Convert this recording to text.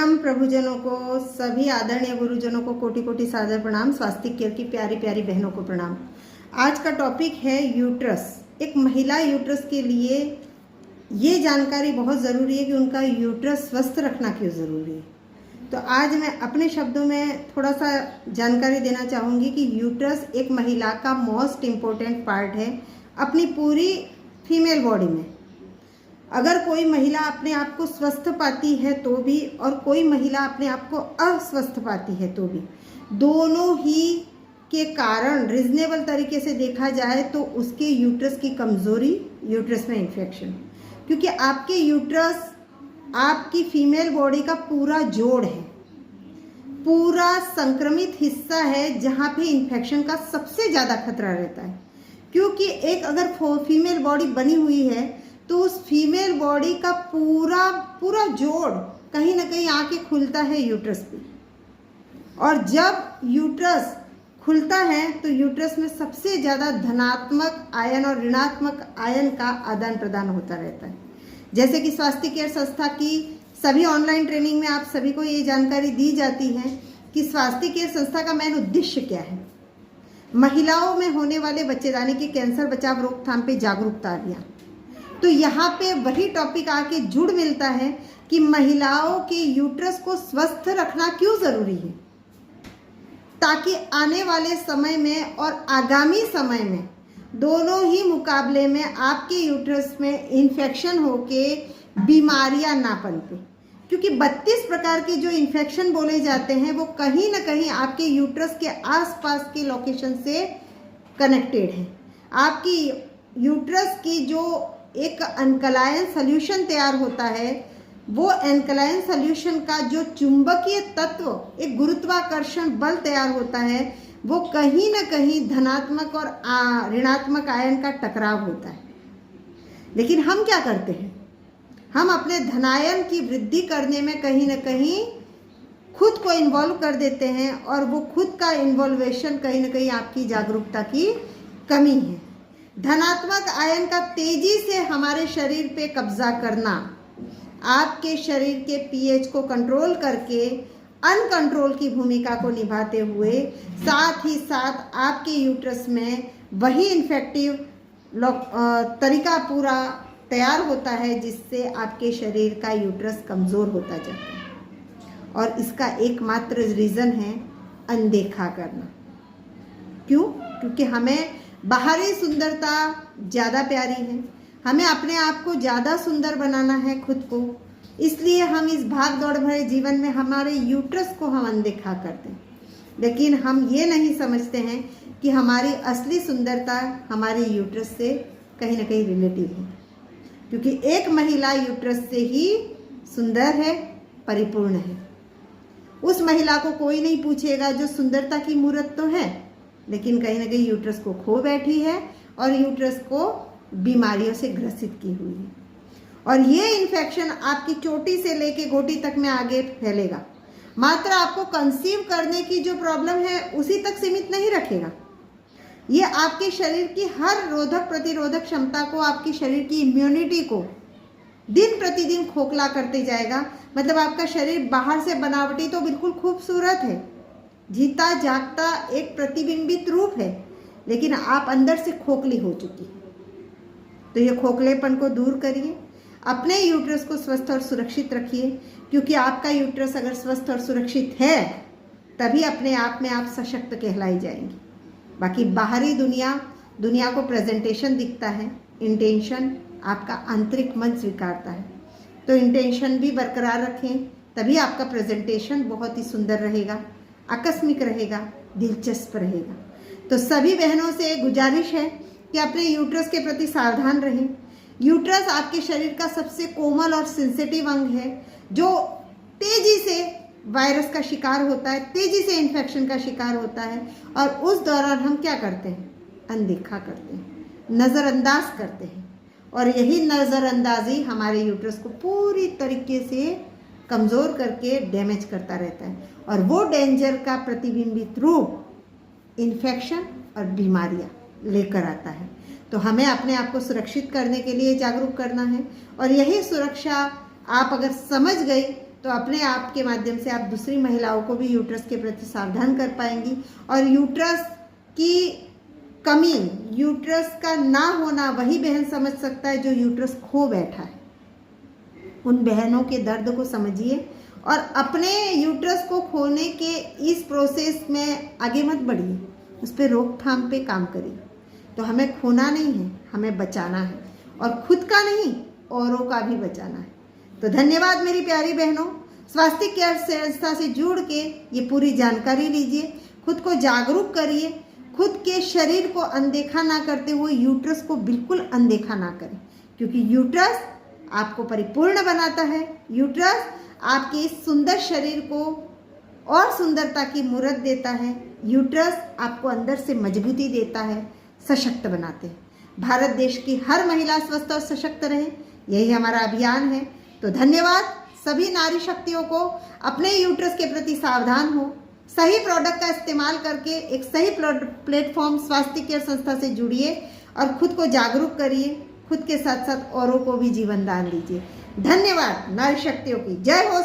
हम प्रभुजनों को, सभी आदरणीय गुरुजनों को कोटि कोटि सादर प्रणाम। स्वास्तिक केयर की प्यारी प्यारी बहनों को प्रणाम। आज का टॉपिक है यूट्रस। एक महिला यूट्रस के लिए ये जानकारी बहुत ज़रूरी है कि उनका यूट्रस स्वस्थ रखना क्यों ज़रूरी है। तो आज मैं अपने शब्दों में थोड़ा सा जानकारी देना चाहूँगी कि यूट्रस एक महिला का मोस्ट इम्पोर्टेंट पार्ट है अपनी पूरी फीमेल बॉडी में। अगर कोई महिला अपने आप को स्वस्थ पाती है तो भी, और कोई महिला अपने आप को अस्वस्थ पाती है तो भी, दोनों ही के कारण रीजनेबल तरीके से देखा जाए तो उसके यूट्रस की कमज़ोरी, यूट्रस में इन्फेक्शन। क्योंकि आपके यूट्रस आपकी फीमेल बॉडी का पूरा जोड़ है, पूरा संक्रमित हिस्सा है जहाँ पे इन्फेक्शन का सबसे ज़्यादा खतरा रहता है। क्योंकि एक अगर फीमेल बॉडी बनी हुई है तो उस फीमेल बॉडी का पूरा जोड़ कहीं ना कहीं आके खुलता है यूट्रस पे, और जब यूट्रस खुलता है तो यूट्रस में सबसे ज़्यादा धनात्मक आयन और ऋणात्मक आयन का आदान प्रदान होता रहता है। जैसे कि स्वास्तिक केयर संस्था की सभी ऑनलाइन ट्रेनिंग में आप सभी को ये जानकारी दी जाती है कि स्वास्तिक केयर संस्था का मेन उद्देश्य क्या है। महिलाओं में होने वाले बच्चेदानी के कैंसर बचाव रोकथाम पे जागरूकता अभियान। तो यहाँ पे वही टॉपिक आके जुड़ मिलता है कि महिलाओं के यूट्रस को स्वस्थ रखना क्यों ज़रूरी है, ताकि आने वाले समय में और आगामी समय में दोनों ही मुकाबले में आपके यूट्रस में इन्फेक्शन होके बीमारियां ना पनपे। क्योंकि 32 प्रकार के जो इन्फेक्शन बोले जाते हैं वो कहीं ना कहीं आपके यूट्रस के आसपास के लोकेशन से कनेक्टेड है। आपकी यूट्रस की जो एक अल्कलाइन सॉल्यूशन तैयार होता है, वो अल्कलाइन सॉल्यूशन का जो चुंबकीय तत्व, एक गुरुत्वाकर्षण बल तैयार होता है, वो कहीं ना कहीं धनात्मक और ऋणात्मक आयन का टकराव होता है। लेकिन हम क्या करते हैं, हम अपने धनायन की वृद्धि करने में कहीं ना कहीं खुद को इन्वॉल्व कर देते हैं, और वो खुद का इन्वॉल्वेशन कहीं ना कहीं आपकी जागरूकता की कमी है। धनात्मक आयन का तेजी से हमारे शरीर पे कब्जा करना, आपके शरीर के पीएच को कंट्रोल करके अनकंट्रोल की भूमिका को निभाते हुए, साथ ही साथ आपके यूट्रस में वही इन्फेक्टिव तरीका पूरा तैयार होता है जिससे आपके शरीर का यूट्रस कमज़ोर होता जाता है। और इसका एकमात्र रीज़न है अनदेखा करना। क्यों? क्योंकि हमें बाहरी सुंदरता ज़्यादा प्यारी है, हमें अपने आप को ज़्यादा सुंदर बनाना है खुद को, इसलिए हम इस भाग दौड़ भरे जीवन में हमारे यूट्रस को हम अनदेखा करते हैं। लेकिन हम ये नहीं समझते हैं कि हमारी असली सुंदरता हमारे यूट्रस से कहीं ना कहीं रिलेटिव है। क्योंकि एक महिला यूट्रस से ही सुंदर है, परिपूर्ण है। उस महिला को कोई नहीं पूछेगा जो सुंदरता की मूर्त तो है, लेकिन कहीं ना कहीं यूट्रस को खो बैठी है और यूट्रस को बीमारियों से ग्रसित की हुई है। और ये इन्फेक्शन आपकी चोटी से लेके घोटी तक में आगे फैलेगा। मात्र आपको कंसीव करने की जो प्रॉब्लम है उसी तक सीमित नहीं रखेगा, ये आपके शरीर की हर रोधक प्रतिरोधक क्षमता को, आपकी शरीर की इम्यूनिटी को दिन प्रतिदिन खोखला करते जाएगा। मतलब आपका शरीर बाहर से बनावटी तो बिल्कुल खूबसूरत है, जीता जागता एक प्रतिबिंबित रूप है, लेकिन आप अंदर से खोखली हो चुकी है। तो ये खोखलेपन को दूर करिए, अपने यूट्रस को स्वस्थ और सुरक्षित रखिए। क्योंकि आपका यूट्रस अगर स्वस्थ और सुरक्षित है तभी अपने आप में आप सशक्त कहलाई जाएंगी। बाकी बाहरी दुनिया को प्रेजेंटेशन दिखता है, इंटेंशन आपका आंतरिक मन स्वीकारता है। तो इंटेंशन भी बरकरार रखें, तभी आपका प्रेजेंटेशन बहुत ही सुंदर रहेगा, आकस्मिक रहेगा, दिलचस्प रहेगा। तो सभी बहनों से गुजारिश है कि अपने यूट्रस के प्रति सावधान रहें। यूट्रस आपके शरीर का सबसे कोमल और सेंसिटिव अंग है, जो तेजी से वायरस का शिकार होता है, तेजी से इन्फेक्शन का शिकार होता है। और उस दौरान हम क्या करते हैं, अनदेखा करते हैं, नज़रअंदाज करते हैं, और यही नज़रअंदाजी हमारे यूट्रस को पूरी तरीके से कमज़ोर करके डैमेज करता रहता है। और वो डेंजर का प्रतिबिंबित रूप इन्फेक्शन और बीमारियां लेकर आता है। तो हमें अपने आप को सुरक्षित करने के लिए जागरूक करना है, और यही सुरक्षा आप अगर समझ गई तो अपने आप के माध्यम से आप दूसरी महिलाओं को भी यूट्रस के प्रति सावधान कर पाएंगी। और यूट्रस की कमी, यूट्रस का ना होना वही बहन समझ सकता है जो यूट्रस खो बैठा है। उन बहनों के दर्द को समझिए और अपने यूट्रस को खोने के इस प्रोसेस में आगे मत बढ़िए, उस पर रोकथाम पे काम करिए। तो हमें खोना नहीं है, हमें बचाना है, और खुद का नहीं औरों का भी बचाना है। तो धन्यवाद मेरी प्यारी बहनों, स्वास्थ्य केयर संस्था से जुड़ के ये पूरी जानकारी लीजिए, खुद को जागरूक करिए, खुद के शरीर को अनदेखा ना करते हुए यूट्रस को बिल्कुल अनदेखा ना करें, क्योंकि यूट्रस आपको परिपूर्ण बनाता है। यूट्रस आपके इस सुंदर शरीर को और सुंदरता की मूर्त देता है। यूट्रस आपको अंदर से मजबूती देता है, सशक्त बनाते हैं। भारत देश की हर महिला स्वस्थ और सशक्त रहे, यही हमारा अभियान है। तो धन्यवाद सभी नारी शक्तियों को। अपने यूट्रस के प्रति सावधान हो, सही प्रोडक्ट का इस्तेमाल करके एक सही प्लेटफॉर्म स्वास्थ्य केयर संस्था से जुड़िए और खुद को जागरूक करिए, खुद के साथ साथ औरों को भी जीवन दान दीजिए। धन्यवाद नारी शक्तियों की। जय हो।